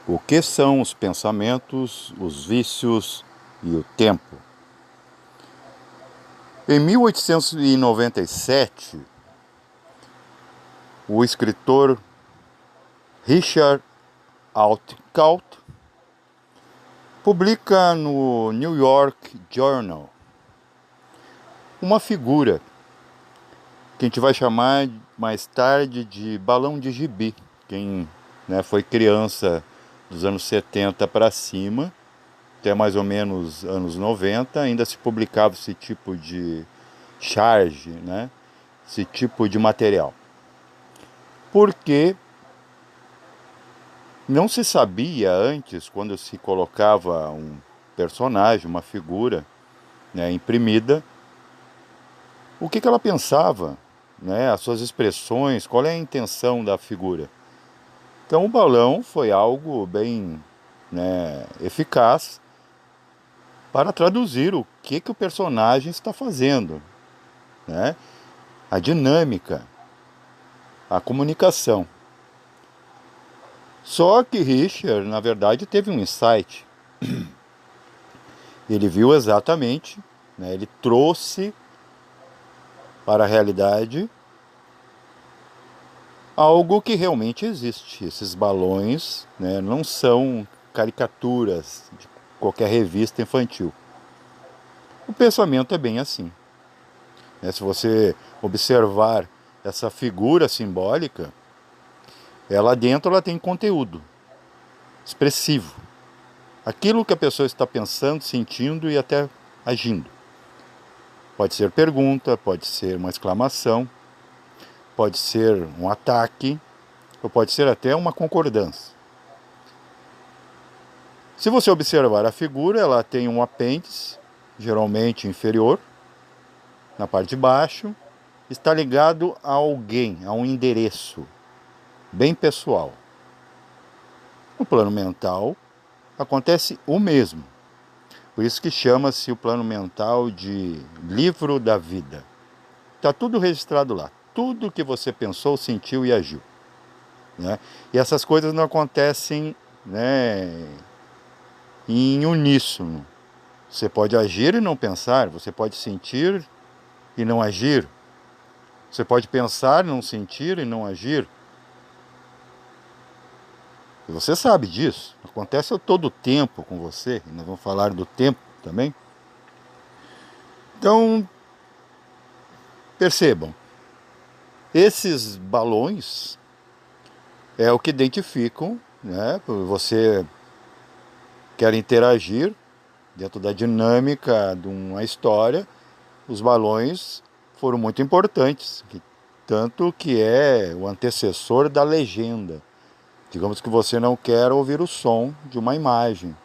O que são os pensamentos, os vícios e o tempo? Em 1897, o escritor Richard Outcault publica no New York Journal uma figura que a gente vai chamar mais tarde de balão de gibi. Quem foi criança dos anos 70 para cima, até mais ou menos anos 90, ainda se publicava esse tipo de charge, esse tipo de material. Porque não se sabia antes, quando se colocava um personagem, uma figura imprimida, o que ela pensava, as suas expressões, qual é a intenção da figura. Então o balão foi algo bem eficaz para traduzir o que o personagem está fazendo, a dinâmica, a comunicação. Só que Richard, na verdade, teve um insight. Ele viu exatamente, ele trouxe para a realidade algo que realmente existe. Esses balões não são caricaturas de qualquer revista infantil. O pensamento é bem assim. Se você observar essa figura simbólica, lá dentro ela tem conteúdo expressivo. Aquilo que a pessoa está pensando, sentindo e até agindo. Pode ser pergunta, pode ser uma exclamação, pode ser um ataque, ou pode ser até uma concordância. Se você observar a figura, ela tem um apêndice, geralmente inferior, na parte de baixo, está ligado a alguém, a um endereço bem pessoal. No plano mental, acontece o mesmo. Por isso que chama-se o plano mental de livro da vida. Está tudo registrado lá. Tudo que você pensou, sentiu e agiu. E essas coisas não acontecem em uníssono. Você pode agir e não pensar. Você pode sentir e não agir. Você pode pensar, não sentir e não agir. E você sabe disso. Acontece a todo tempo com você. E nós vamos falar do tempo também. Então, percebam. Esses balões é o que identificam, você quer interagir dentro da dinâmica de uma história. Os balões foram muito importantes, tanto que é o antecessor da legenda. Digamos que você não quer ouvir o som de uma imagem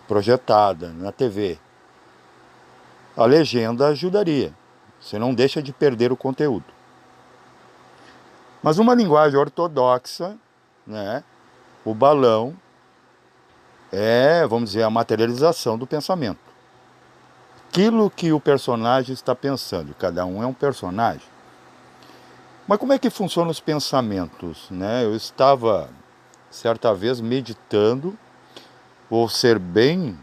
projetada na TV. A legenda ajudaria. Você não deixa de perder o conteúdo. Mas uma linguagem ortodoxa, o balão vamos dizer, a materialização do pensamento. Aquilo que o personagem está pensando. Cada um é um personagem. Mas como é que funcionam os pensamentos? Eu estava, certa vez, meditando, vou ser bem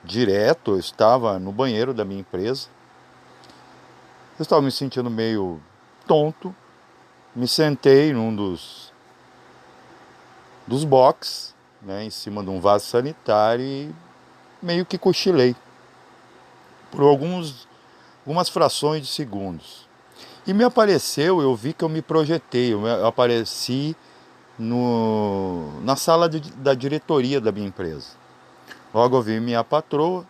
direto, eu estava no banheiro da minha empresa, eu estava me sentindo meio tonto, me sentei num dos boxes, em cima de um vaso sanitário e meio que cochilei por algumas frações de segundos. E me apareceu, eu vi que eu me projetei, eu apareci na sala da diretoria da minha empresa. Logo eu vi minha patroa,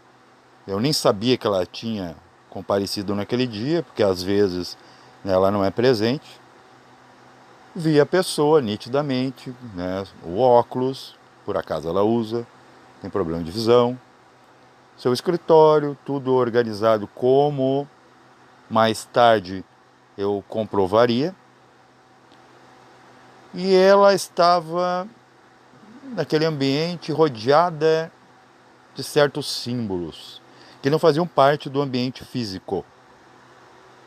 eu nem sabia que ela tinha comparecido naquele dia, porque às vezes ela não é presente. Vi a pessoa nitidamente, o óculos, por acaso ela usa, tem problema de visão. Seu escritório, tudo organizado como mais tarde eu comprovaria. E ela estava naquele ambiente rodeada de certos símbolos que não faziam parte do ambiente físico.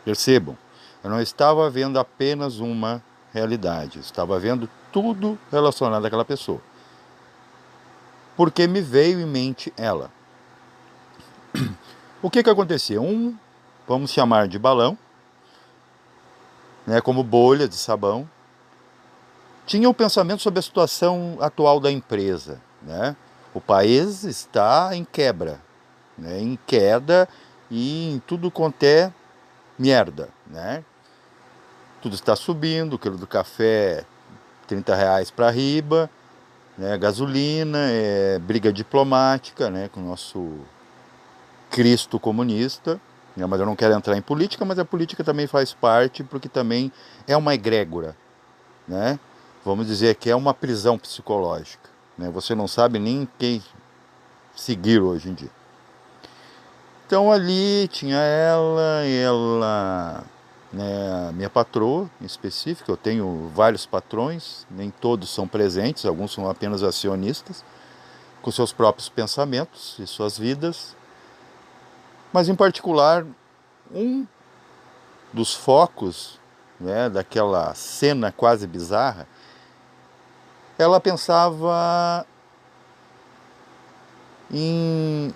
Percebam, eu não estava vendo apenas uma realidade, estava vendo tudo relacionado àquela pessoa. porque me veio em mente ela. O que acontecia? Vamos chamar de balão, né, como bolha de sabão, tinha um pensamento sobre a situação atual da empresa, né? O país está em quebra, né? Em queda e em tudo quanto é merda, né? Tudo está subindo, o quilo do café R$ 30 para riba, né? Gasolina, briga diplomática, né? Com o nosso Cristo comunista, né? Mas eu não quero entrar em política, mas a política também faz parte, porque também é uma egrégora, né? Vamos dizer que é uma prisão psicológica, né? Você não sabe nem quem seguir hoje em dia. Então ali tinha ela, né, minha patroa em específico. Eu tenho vários patrões, nem todos são presentes, alguns são apenas acionistas, com seus próprios pensamentos e suas vidas. Mas em particular, um dos focos, né, daquela cena quase bizarra, ela pensava em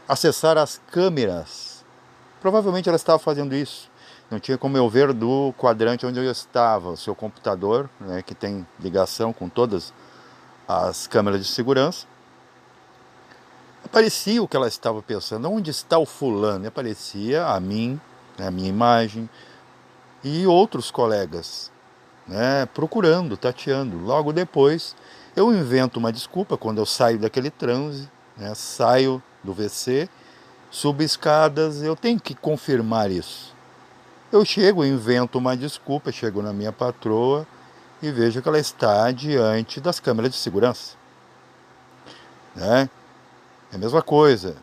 acessar as câmeras. Provavelmente ela estava fazendo isso. Não tinha como eu ver do quadrante onde eu estava, o seu computador, né, que tem ligação com todas as câmeras de segurança. Aparecia o que ela estava pensando. Onde está o fulano? E aparecia a mim, né, a minha imagem, e outros colegas, né, procurando, tateando. Logo depois, eu invento uma desculpa quando eu saio daquele transe, né, saio do WC, subo escadas, eu tenho que confirmar isso. Eu chego, invento uma desculpa, chego na minha patroa e vejo que ela está diante das câmeras de segurança, né? É a mesma coisa.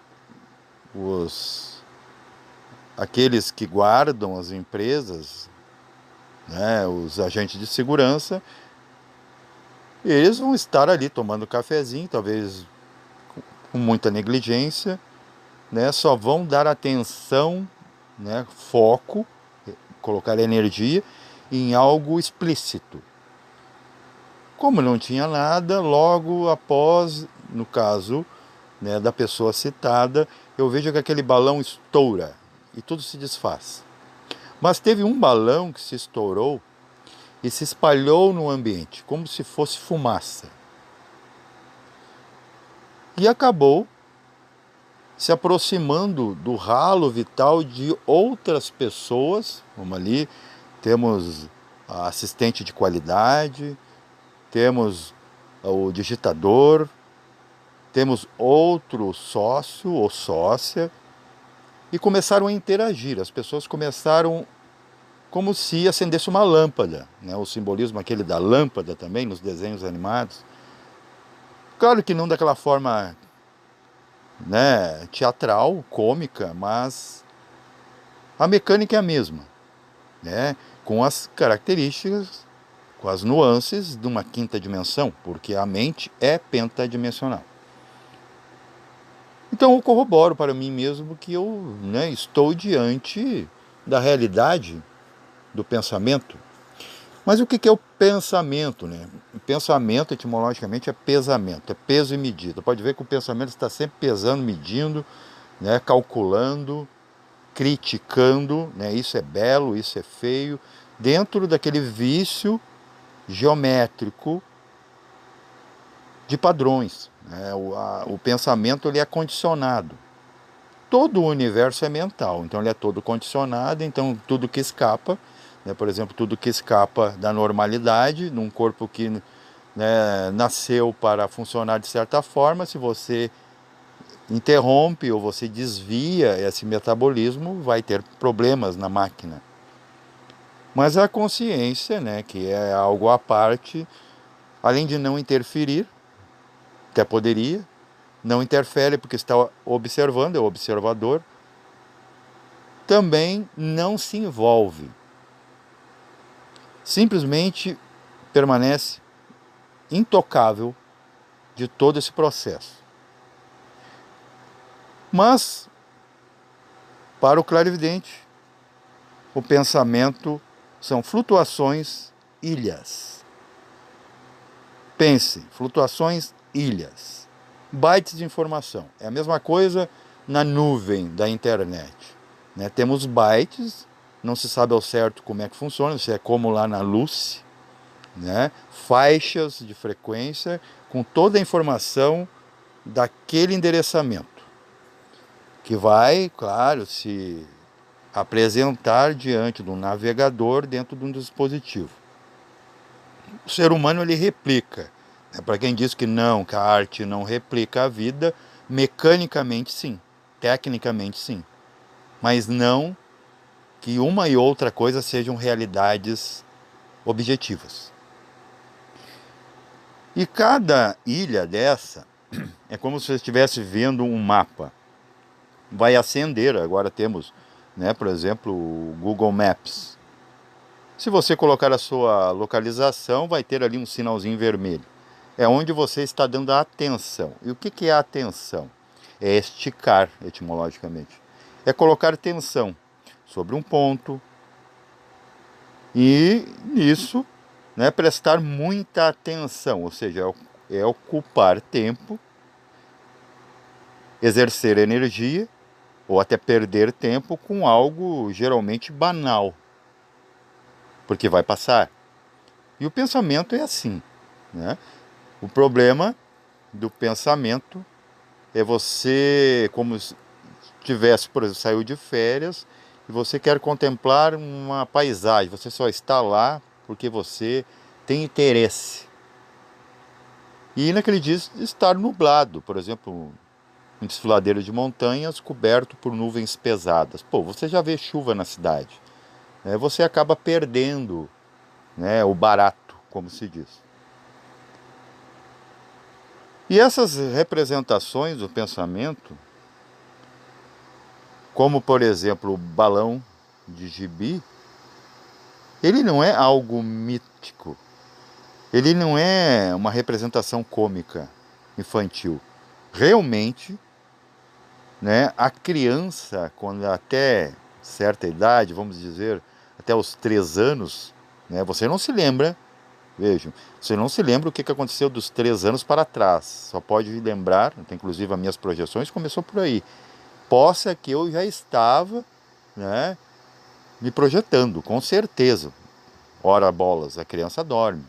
Aqueles que guardam as empresas, né, os agentes de segurança, eles vão estar ali tomando cafezinho, talvez com muita negligência, né? Só vão dar atenção, né, foco, colocar energia em algo explícito. Como não tinha nada, logo após, no caso, né, da pessoa citada, eu vejo que aquele balão estoura e tudo se desfaz. Mas teve um balão que se estourou e se espalhou no ambiente, como se fosse fumaça. E acabou se aproximando do ralo vital de outras pessoas. Vamos ali, temos a assistente de qualidade, temos o digitador, temos outro sócio ou sócia, e começaram a interagir. As pessoas começaram como se acendesse uma lâmpada, né? O simbolismo aquele da lâmpada também nos desenhos animados. Claro que não daquela forma, né, teatral, cômica, mas a mecânica é a mesma, né? Com as características, com as nuances de uma quinta dimensão, porque a mente é pentadimensional. Então eu corroboro para mim mesmo que eu, né, estou diante da realidade do pensamento. Mas o que é o pensamento, né? O pensamento, etimologicamente, é pesamento, é peso e medida. Pode ver que o pensamento está sempre pesando, medindo, né, calculando, criticando, né? Isso é belo, isso é feio, dentro daquele vício geométrico de padrões, né? O pensamento ele é condicionado. Todo o universo é mental, então ele é todo condicionado, então tudo que escapa, né, por exemplo, tudo que escapa da normalidade, num corpo que, né, nasceu para funcionar de certa forma, se você interrompe ou você desvia esse metabolismo, vai ter problemas na máquina. Mas a consciência, né, que é algo à parte, além de não interferir, até poderia, não interfere porque está observando, é o observador, também não se envolve. Simplesmente permanece intocável de todo esse processo. Mas, para o clarividente, o pensamento são flutuações, ilhas. Pense, flutuações, ilhas. bytes de informação. É a mesma coisa na nuvem da internet, né? Temos bytes, não se sabe ao certo como é que funciona, se é como lá na Lucy, né? Faixas de frequência com toda a informação daquele endereçamento, que vai, claro, se apresentar diante do navegador dentro de um dispositivo. O ser humano ele replica. Para quem diz que não, que a arte não replica a vida, mecanicamente sim, tecnicamente sim, mas não que uma e outra coisa sejam realidades objetivas. E cada ilha dessa é como se você estivesse vendo um mapa. Vai acender, agora temos, né, por exemplo, o Google Maps. Se você colocar a sua localização, vai ter ali um sinalzinho vermelho. É onde você está dando a atenção. E o que é a atenção? É esticar, etimologicamente. É colocar tensão sobre um ponto e nisso, né, prestar muita atenção, ou seja, é ocupar tempo, exercer energia ou até perder tempo com algo geralmente banal, porque vai passar. E o pensamento é assim, né? O problema do pensamento é você, como se tivesse, por exemplo, saiu de férias e você quer contemplar uma paisagem, você só está lá porque você tem interesse. E naquele dia estar nublado, por exemplo, um desfiladeiro de montanhas coberto por nuvens pesadas. Pô, você já vê chuva na cidade, né? Você acaba perdendo, né, o barato, como se diz. E essas representações do pensamento, como por exemplo o balão de gibi, ele não é algo mítico, ele não é uma representação cômica infantil. Realmente, né, a criança, quando até certa idade, vamos dizer, até os 3 anos, né, você não se lembra, vejam, você não se lembra o que aconteceu dos 3 anos para trás, só pode lembrar, inclusive as minhas projeções começou por aí, possa que eu já estava, né, me projetando, com certeza. Ora bolas, a criança dorme,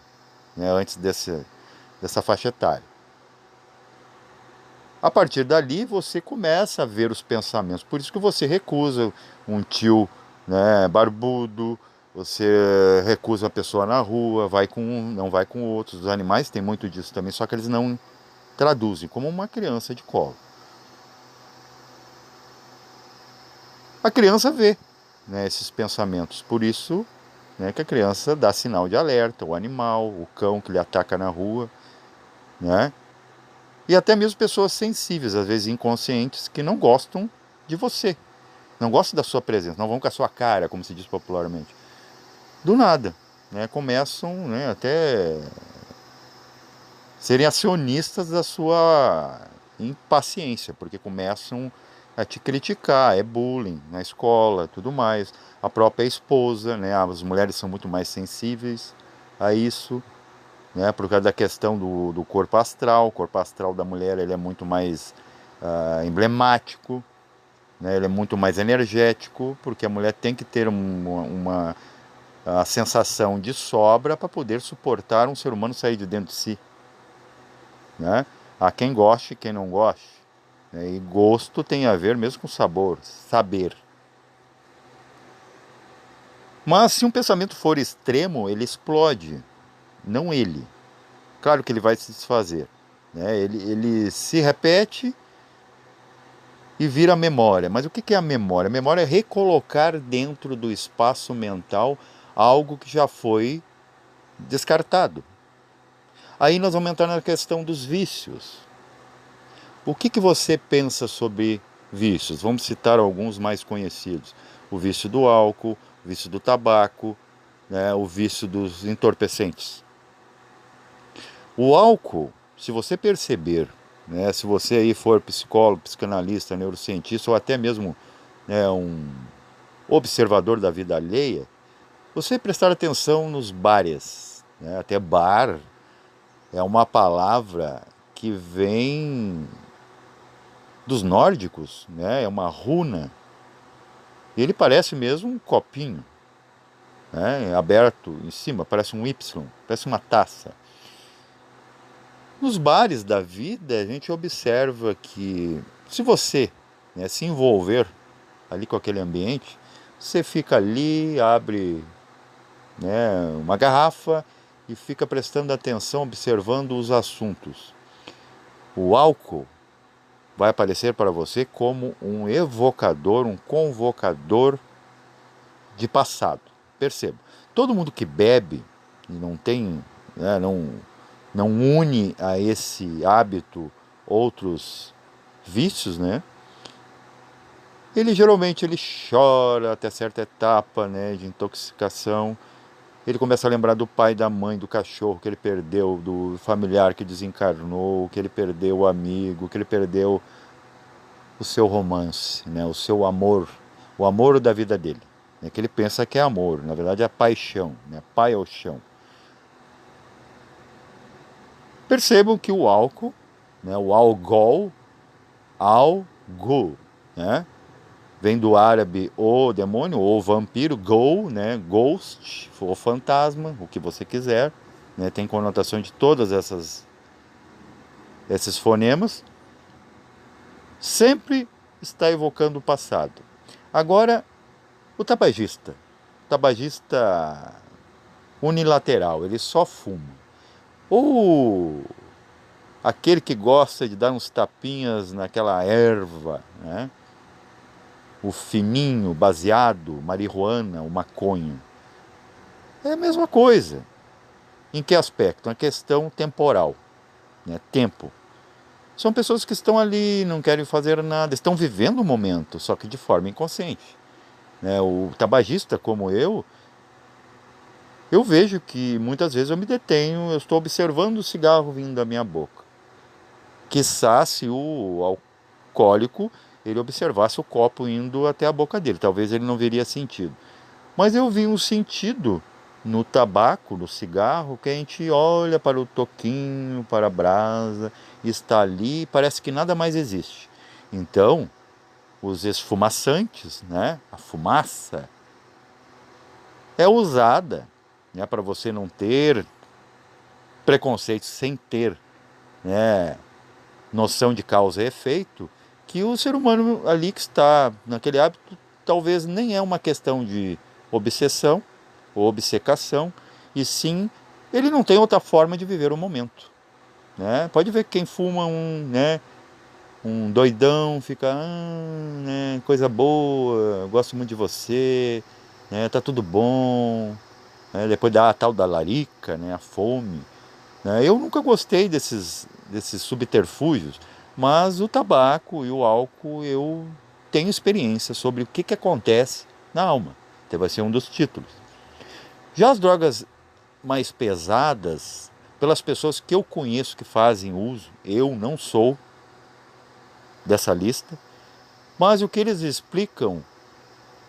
né, antes dessa faixa etária. A partir dali você começa a ver os pensamentos. Por isso que você recusa um tio, né, barbudo, você recusa uma pessoa na rua, vai com um, não vai com outros. Os animais têm muito disso também, só que eles não traduzem, como uma criança de colo. A criança vê, né, esses pensamentos. Por isso, né, que a criança dá sinal de alerta, o animal, o cão que lhe ataca na rua, né? E até mesmo pessoas sensíveis, às vezes inconscientes, que não gostam de você, não gostam da sua presença, não vão com a sua cara, como se diz popularmente. Do nada, né, começam, né, até serem acionistas da sua impaciência, porque começam a te criticar, é bullying na escola, tudo mais. A própria esposa, né, as mulheres são muito mais sensíveis a isso, né, por causa da questão do corpo astral. O corpo astral da mulher ele é muito mais emblemático, né, ele é muito mais energético, porque a mulher tem que ter a sensação de sobra para poder suportar um ser humano sair de dentro de si, né? Há quem goste, quem não goste, né? E gosto tem a ver mesmo com sabor, saber. Mas se um pensamento for extremo, ele explode, não ele. Claro que ele vai se desfazer, né? Ele se repete e vira memória. Mas o que é a memória? A memória é recolocar dentro do espaço mental algo que já foi descartado. Aí nós vamos entrar na questão dos vícios. O que você pensa sobre vícios? Vamos citar alguns mais conhecidos. O vício do álcool, o vício do tabaco, né, o vício dos entorpecentes. O álcool, se você perceber, né, se você aí for psicólogo, psicanalista, neurocientista ou até mesmo, né, um observador da vida alheia, você prestar atenção nos bares, né, até bar é uma palavra que vem dos nórdicos, né? É uma runa. E ele parece mesmo um copinho, né? Aberto em cima, parece um Y, parece uma taça. Nos bares da vida, a gente observa que se você, né, se envolver ali com aquele ambiente, você fica ali, abre, né, uma garrafa e fica prestando atenção, observando os assuntos. O álcool vai aparecer para você como um evocador, um convocador de passado. Perceba, todo mundo que bebe e não tem, né, não une a esse hábito outros vícios, né? Ele geralmente ele chora até certa etapa, né, de intoxicação. Ele começa a lembrar do pai, da mãe, do cachorro que ele perdeu, do familiar que desencarnou, que ele perdeu o amigo, que ele perdeu o seu romance, né, o amor da vida dele, né, que ele pensa que é amor, na verdade é paixão, né, paixão. Percebam que o álcool, né, o algol, algo, né, vem do árabe o demônio, ou vampiro, go, né, ghost, ou fantasma, o que você quiser, né, tem conotação de todas esses fonemas, sempre está evocando o passado. Agora, o tabagista unilateral, ele só fuma. Ou aquele que gosta de dar uns tapinhas naquela erva, né? O fininho, baseado, marihuana, o maconha. É a mesma coisa. Em que aspecto? Uma questão temporal, né? Tempo. São pessoas que estão ali, não querem fazer nada, estão vivendo o momento, só que de forma inconsciente, né? O tabagista, como eu vejo que muitas vezes eu me detenho, eu estou observando o cigarro vindo da minha boca. Quiçá se o alcoólico ele observasse o copo indo até a boca dele, talvez ele não veria sentido. Mas eu vi um sentido no tabaco, no cigarro, que a gente olha para o toquinho, para a brasa, está ali e parece que nada mais existe. Então, os esfumaçantes, né, a fumaça, é usada, né, para você não ter preconceito sem ter, né, noção de causa e efeito, que o ser humano ali que está naquele hábito talvez nem é uma questão de obsessão ou obcecação, e sim ele não tem outra forma de viver o momento, né? Pode ver que quem fuma né, um doidão fica, né, coisa boa, gosto muito de você, né, tá tudo bom, né, depois dá a tal da larica, né, a fome, né? Eu nunca gostei desses subterfúgios, mas o tabaco e o álcool eu tenho experiência sobre o que acontece na alma. Então vai ser um dos títulos. Já as drogas mais pesadas, pelas pessoas que eu conheço que fazem uso, eu não sou dessa lista, mas o que eles explicam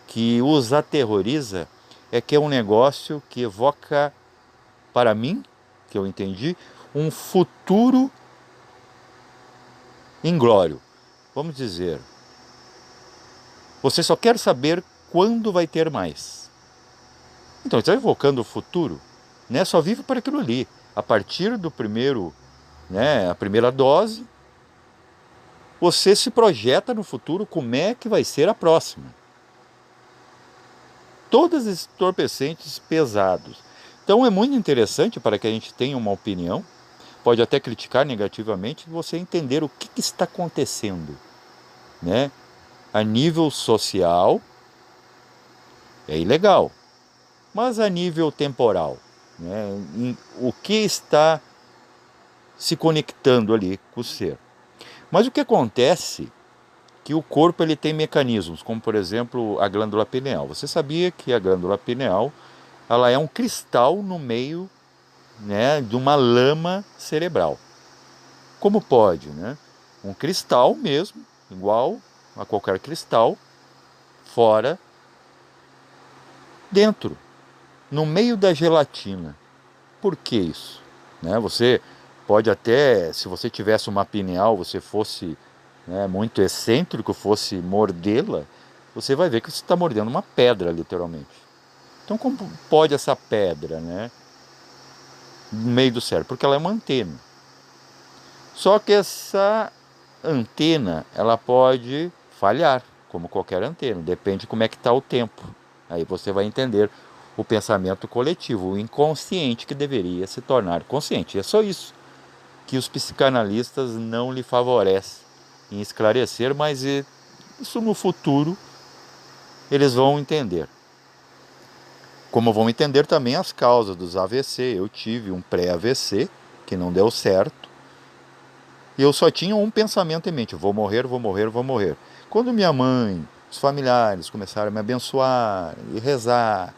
que os aterroriza é que é um negócio que evoca, para mim, que eu entendi, um futuro inglório. Vamos dizer, você só quer saber quando vai ter mais. Então, está evocando o futuro, né? Só vive para aquilo ali. A partir do primeiro, né, a primeira dose, você se projeta no futuro como é que vai ser a próxima. Todos esses entorpecentes pesados. Então, é muito interessante para que a gente tenha uma opinião, pode até criticar negativamente, você entender o que está acontecendo, né? A nível social é ilegal, mas a nível temporal, né? O que está se conectando ali com o ser. Mas o que acontece é que o corpo ele tem mecanismos, como por exemplo a glândula pineal. Você sabia que a glândula pineal ela é um cristal no meio, né, de uma lama cerebral? Como pode, né? Um cristal mesmo, igual a qualquer cristal, fora, dentro, no meio da gelatina. Por que isso? Né? Você Pode até, se você tivesse uma pineal, você fosse, né, muito excêntrico, fosse mordê-la, você vai ver que você está mordendo uma pedra, literalmente. Então, como pode essa pedra, né, no meio do cérebro? Porque ela é uma antena. Só que essa antena, ela pode falhar, como qualquer antena, depende de como é que está o tempo. Aí você vai entender o pensamento coletivo, o inconsciente que deveria se tornar consciente. É só isso que os psicanalistas não lhe favorecem em esclarecer, mas isso no futuro eles vão entender. Como vão entender também as causas dos AVC. Eu tive um pré-AVC que não deu certo. E eu só tinha um pensamento em mente: vou morrer, vou morrer, vou morrer. Quando minha mãe, os familiares começaram a me abençoar e rezar,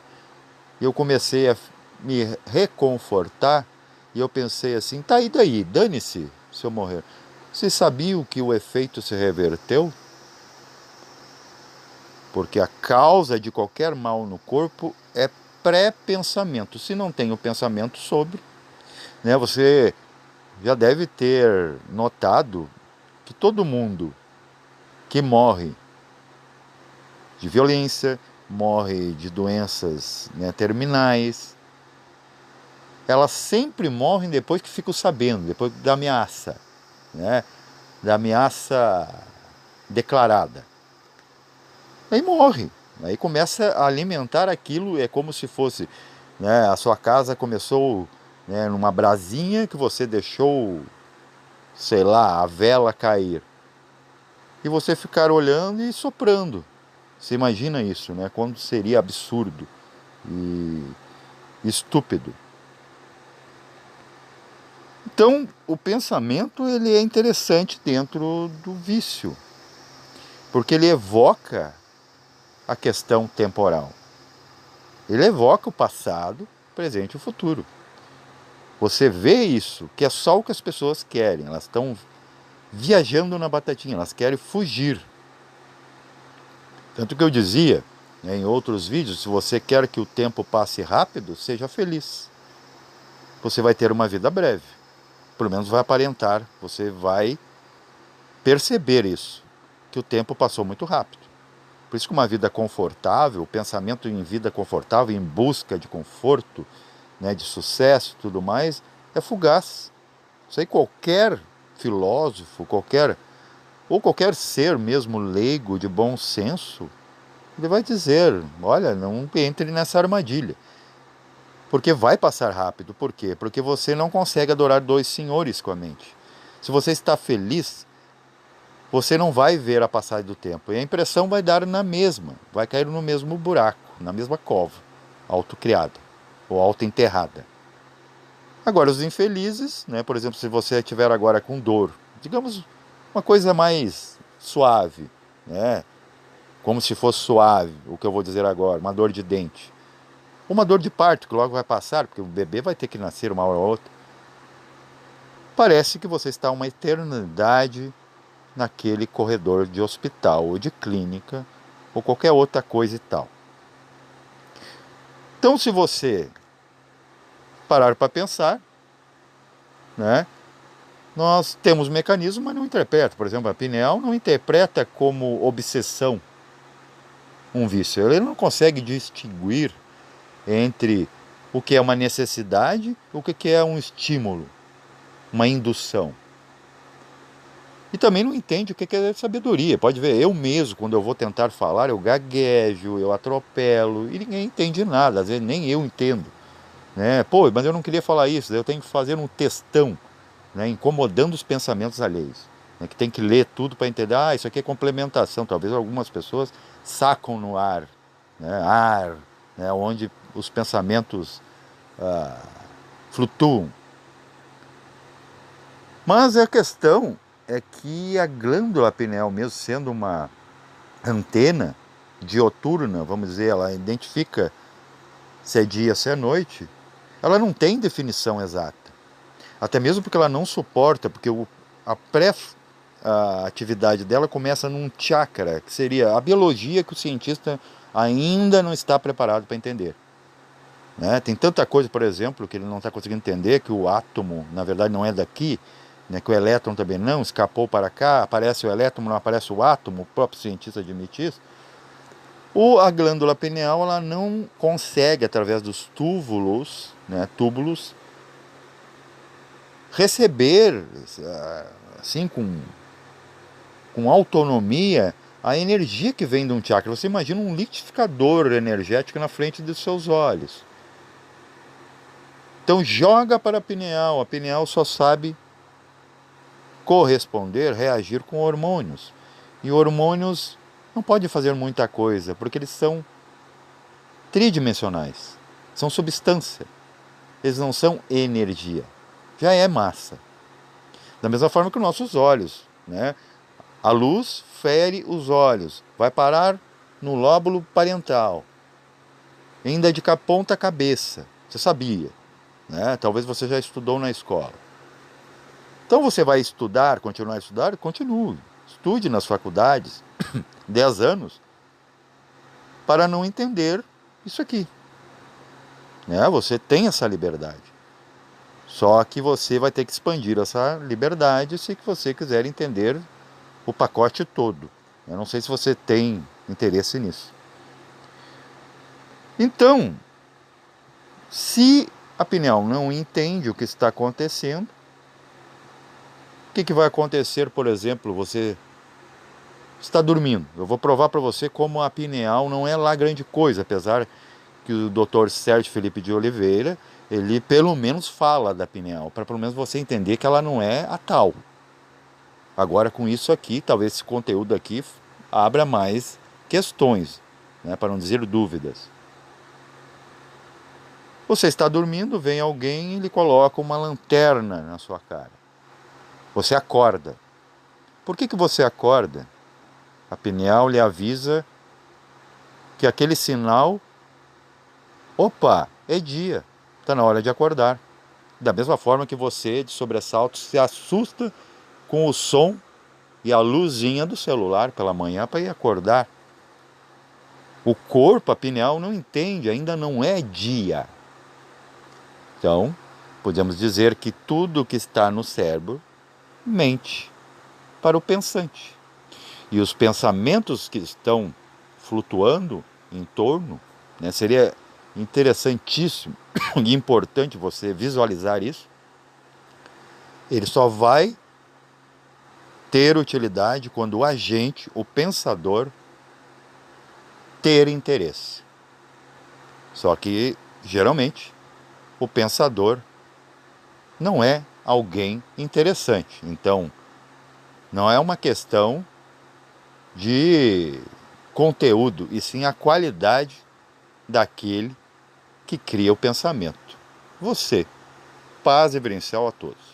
e eu comecei a me reconfortar, e eu pensei assim: tá, e daí? Dane-se se eu morrer. Vocês sabiam que o efeito se reverteu? Porque a causa de qualquer mal no corpo é pré-pensamento. Se não tem o pensamento sobre, né, você já deve ter notado que todo mundo que morre de violência, morre de doenças, né, terminais, elas sempre morrem depois que ficam sabendo, depois da ameaça, né, da ameaça declarada. Aí morre, aí começa a alimentar aquilo, é como se fosse, né, a sua casa começou, né, numa brasinha que você deixou, sei lá, a vela cair. E você ficar olhando e soprando. Você imagina isso, né? Quando seria absurdo e estúpido. Então, o pensamento ele é interessante dentro do vício, porque ele evoca a questão temporal. Ele evoca o passado, o presente e o futuro. Você vê isso, que é só o que as pessoas querem. Elas estão viajando na batatinha, elas querem fugir. Tanto que eu dizia, né, em outros vídeos: se você quer que o tempo passe rápido, seja feliz. Você vai ter uma vida breve. Pelo menos vai aparentar, você vai perceber isso, que o tempo passou muito rápido. Por isso que uma vida confortável, o pensamento em vida confortável, em busca de conforto, né, de sucesso e tudo mais, é fugaz. Isso aí qualquer filósofo, qualquer ser mesmo leigo, de bom senso, ele vai dizer: olha, não entre nessa armadilha. Porque vai passar rápido. Por quê? Porque você não consegue adorar dois senhores com a mente. Se você está feliz, você não vai ver a passagem do tempo. E a impressão vai dar na mesma. Vai cair no mesmo buraco, na mesma cova, autocriada ou autoenterrada. Agora, os infelizes, né, por exemplo, se você estiver agora com dor, digamos uma coisa mais suave, né, como se fosse suave, o que eu vou dizer agora, uma dor de dente. Uma dor de parto que logo vai passar, porque o bebê vai ter que nascer uma hora ou outra. Parece que você está uma eternidade naquele corredor de hospital ou de clínica ou qualquer outra coisa e tal. Então, se você parar para pensar, né, nós temos mecanismos, mas não interpreta. Por exemplo, a pineal não interpreta como obsessão um vício. Ele não consegue distinguir entre o que é uma necessidade e o que é um estímulo, uma indução. E também não entende o que é sabedoria. Pode ver, eu mesmo, quando eu vou tentar falar, eu gaguejo, eu atropelo, e ninguém entende nada, às vezes nem eu entendo. Né? Pô, mas eu não queria falar isso, eu tenho que fazer um textão, né, incomodando os pensamentos alheios. Né, que tem que ler tudo para entender: ah, isso aqui é complementação. Talvez algumas pessoas sacam no ar, né, onde os pensamentos flutuam. Mas a questão é que a glândula pineal, mesmo sendo uma antena dioturna, vamos dizer, ela identifica se é dia, se é noite, ela não tem definição exata. Até mesmo porque ela não suporta, porque a atividade dela começa num chakra, que seria a biologia que o cientista ainda não está preparado para entender. né? Tem tanta coisa, por exemplo, que ele não está conseguindo entender, que o átomo, na verdade, não é daqui, né? Que o elétron também não, escapou para cá, aparece o elétron, não aparece o átomo, o próprio cientista admite isso. A glândula pineal, ela não consegue, através dos túbulos, né, receber, assim, com autonomia, a energia que vem de um chakra. Você imagina um liquidificador energético na frente dos seus olhos. Então joga para a pineal só sabe corresponder, reagir com hormônios. E hormônios não podem fazer muita coisa, porque eles são tridimensionais, são substância, eles não são energia, já é massa. Da mesma forma que os nossos olhos, né? A luz fere os olhos, vai parar no lóbulo parental, ainda de ponta cabeça, você sabia, né? Talvez você já estudou na escola. Então você vai estudar, continuar a estudar? Continue, estude nas faculdades, 10 anos, para não entender isso aqui, né? Você tem essa liberdade. Só que você vai ter que expandir essa liberdade se você quiser entender o pacote todo. Eu não sei se você tem interesse nisso. Então, se a pineal não entende o que está acontecendo, o que vai acontecer, por exemplo, você está dormindo. Eu vou provar para você como a pineal não é lá grande coisa, apesar que o Dr. Sérgio Felipe de Oliveira, ele pelo menos fala da pineal, para pelo menos você entender que ela não é a tal. Agora com isso aqui, talvez esse conteúdo aqui abra mais questões, né, para não dizer dúvidas. Você está dormindo, vem alguém e lhe coloca uma lanterna na sua cara. Você acorda. Por que você acorda? A pineal lhe avisa que aquele sinal, opa, é dia, está na hora de acordar. Da mesma forma que você, de sobressalto, se assusta com o som e a luzinha do celular pela manhã para ir acordar. O corpo, a pineal, não entende, ainda não é dia. Então, podemos dizer que tudo que está no cérebro mente para o pensante. E os pensamentos que estão flutuando em torno, né, seria interessantíssimo e importante você visualizar isso. Ele só vai ter utilidade quando o agente, o pensador, ter interesse. Só que, geralmente, o pensador não é alguém interessante. Então, não é uma questão de conteúdo, e sim a qualidade daquele que cria o pensamento. Você. Paz reverencial a todos.